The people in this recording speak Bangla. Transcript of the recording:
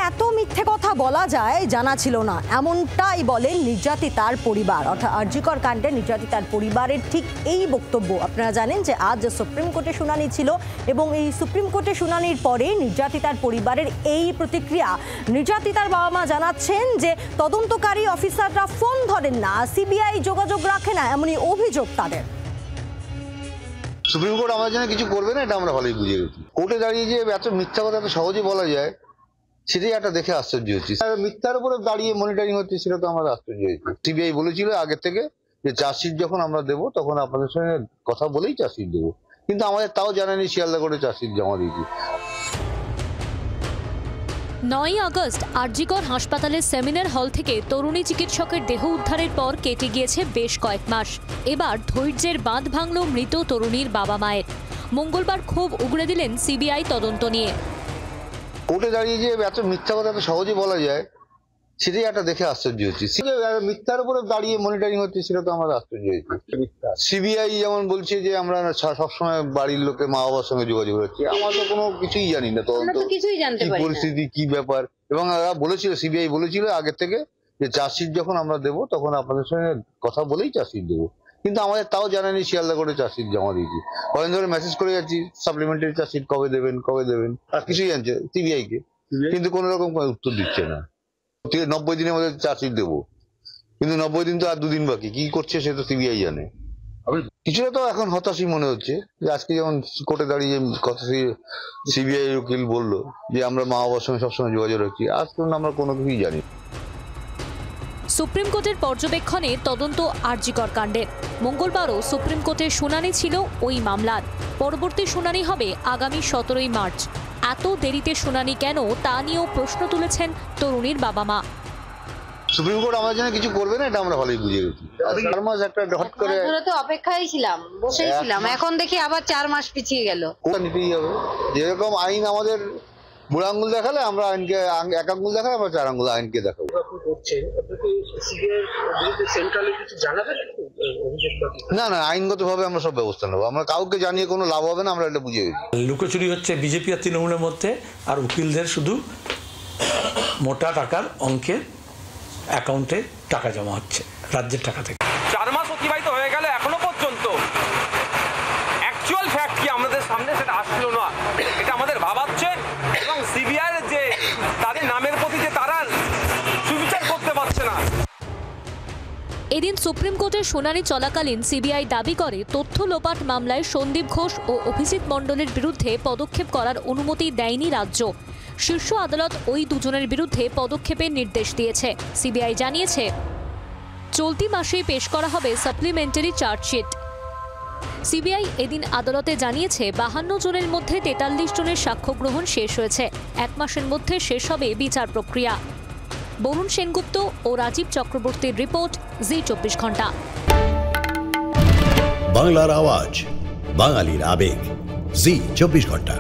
এত মিথ্যে কথা বলা যায় জানা ছিল না, এমনটাই বলেন নির্যাতিতার পরিবার। অর্থাৎ আর.জি. কর কাণ্ডে নির্যাতিতার পরিবারের ঠিক এই বক্তব্য। আপনারা জানেন যে আজ সুপ্রিম কোর্টে শুনানি ছিল এবং এই সুপ্রিম কোর্টে শুনানির পরে নির্যাতিতার পরিবারের এই প্রতিক্রিয়া। নির্যাতিতার বাবা মা জানাচ্ছেন যে তদন্তকারী অফিসাররা ফোন ধরেন না, সিবিআই যোগাযোগ রাখে না, এমনই অভিযোগ তাদের। সুপ্রিম কোর্ট আমাদের জন্য কিছু করবে না, এটা আমরা ভালোই বুঝে গেছি। কোর্টে দাঁড়িয়ে যে এত মিথ্যা কথা এত সহজে বলা যায়, সেটাই একটা দেখে আশ্চর্য হচ্ছে। মিথ্যার উপরে দাঁড়িয়ে মনিটরিং হচ্ছে, সেটা তো আমাদের আশ্চর্য হয়েছে। সিবিআই বলেছিল আগে থেকে যে চার্জশিট যখন আমরা দেবো তখন আপনাদের সঙ্গে কথা বলেই চার্জশিট দেবো, কিন্তু আমাদের তাও জানানি শিয়ালদা করে চার্জশিট জমা দিয়েছি। 9ই আগস্ট আর.জি. কর হাসপাতালের সেমিনার হল থেকে তরুণী চিকিৎসকের দেহ উদ্ধারের পর কেটে গিয়েছে বেশ কয়েক মাস। এবার ধৈর্যের বাঁধ ভাঙল মৃত তরুণীর বাবা মায়ের। মঙ্গলবার ক্ষোভ উগড়ে দিলেন সিবিআই তদন্ত নিয়ে। কোর্টে দাঁড়িয়ে যে এত মিথ্যা কথা এত সহজে বলা যায়, সেটাই একটা দেখে আশ্চর্য হচ্ছে। মিথ্যার উপরে দাঁড়িয়ে মনিটরিং হচ্ছে, সেটা তো আমাদের আশ্চর্য হয়েছে। সিবিআই যেমন বলছে যে আমরা সবসময় বাড়ির লোকে মা বাবার সঙ্গে যোগাযোগ করছি, আমরা তো কোনো কিছুই জানি না, তদন্ত কি পরিস্থিতি কি ব্যাপার। এবং বলেছিল সিবিআই বলেছিল আগের থেকে যে চার্জশিট যখন আমরা দেবো তখন আপনাদের সঙ্গে কথা বলেই চার্জশিট দেবো, কিন্তু আমাদের তাও জানানি শিয়ালদা করে চার্জশিট জমা দিয়েছি। কয়েকদিন ধরে মেসেজ করে যাচ্ছি সাপ্লিমেন্টারি চার্জশিট কবে দেবেন কবে দেবেন, আর কিছুই জানছে সিবিআই কে, কিন্তু কোনো রকম উত্তর দিচ্ছে না। 90 দিনের মধ্যে চার্জশিট দেবো, কিন্তু 90 দিন তো আর 2 দিন বাকি, কি করছে সে তো সিবিআই জানে। কিছুটা তো এখন হতাশই মনে হচ্ছে যে আজকে যেমন কোর্টে দাঁড়িয়ে কথা সিবিআই উকিল বললো যে আমরা মা বাবার সঙ্গে সবসময় যোগাযোগ রাখছি, আজ পর্যন্ত আমরা কোনো কিছুই জানি। সুপ্রিম কোর্টের পর্যবেক্ষণে তদন্ত আর.জি. কর কাণ্ডের। মঙ্গলবারও সুপ্রিম কোর্টের শুনানি ছিল ওই মামলার। পরবর্তী শুনানি হবে আগামী 17ই মার্চ। এত দেরিতে শুনানি কেন তা নিয়েও প্রশ্ন তুলেছেন তরুণীর বাবা মা। সুপ্রিম কোর্ট আমাদের জন্য কিছু করবে না, এটা আমরা ভালোই বুঝে গেছি। 4 মাস একটা হট করে তো অপেক্ষায় ছিলাম, বসেই ছিলাম, এখন দেখি আবার 4 মাস পিছিয়ে গেল। ওটা নিতেই হবে। যেরকম আইন আমাদের বুড়ো আঙ্গুল দেখালে আমরা আইনকে 1 আঙ্গুল দেখাই, আমরা 4 আঙ্গুল আইনকে দেখাবো। না না, আইনগত ভাবে আমরা সব ব্যবস্থা নেবো। আমরা কাউকে জানিয়ে কোনো লাভ হবে না, আমরা এটা বুঝে গেছি। লুকোচুরি হচ্ছে বিজেপি আর তৃণমূলের মধ্যে, আর উকিলদের শুধু মোটা টাকার অঙ্কের অ্যাকাউন্টে টাকা জমা হচ্ছে রাজ্যের টাকা থেকে। 4 মাস অতিবাহিত হয়ে গেল, এখনো পর্যন্ত অ্যাকচুয়াল ফ্যাক্ট কি আমাদের সামনে সেটা আসলো না। এটা আমাদের ভাবাচ্ছে এবং সিবিআই যে তাদের নামের প্রতি যে তারা সুবিচার করতে পারছে না। এদিন সুপ্রিম কোর্টের শুনানি চলাকালীন সিবিআই দাবি করে তথ্য লোপাট মামলায় সন্দীপ ঘোষ ও অভিজিৎ মণ্ডলের বিরুদ্ধে পদক্ষেপ করার অনুমতি দেয়নি রাজ্য। শীর্ষ আদালত ওই দুজনের বিরুদ্ধে পদক্ষেপের নির্দেশ দিয়েছে। সিবিআই জানিয়েছে চলতি মাসেই পেশ করা হবে সাপ্লিমেন্টারি চার্জশিট। সিবিআই এদিন আদালতে জানিয়েছে 52 জনের মধ্যে 43 জনের সাক্ষ্য গ্রহণ শেষ হয়েছে। 1 মাসের মধ্যে শেষ হবে বিচার প্রক্রিয়া। বরুণ সেনগুপ্ত ও রাজীব চক্রবর্তীর রিপোর্ট, জি 24 ঘন্টা। বাংলার আওয়াজ, বাঙালির আবেগ, জি 24 ঘন্টা।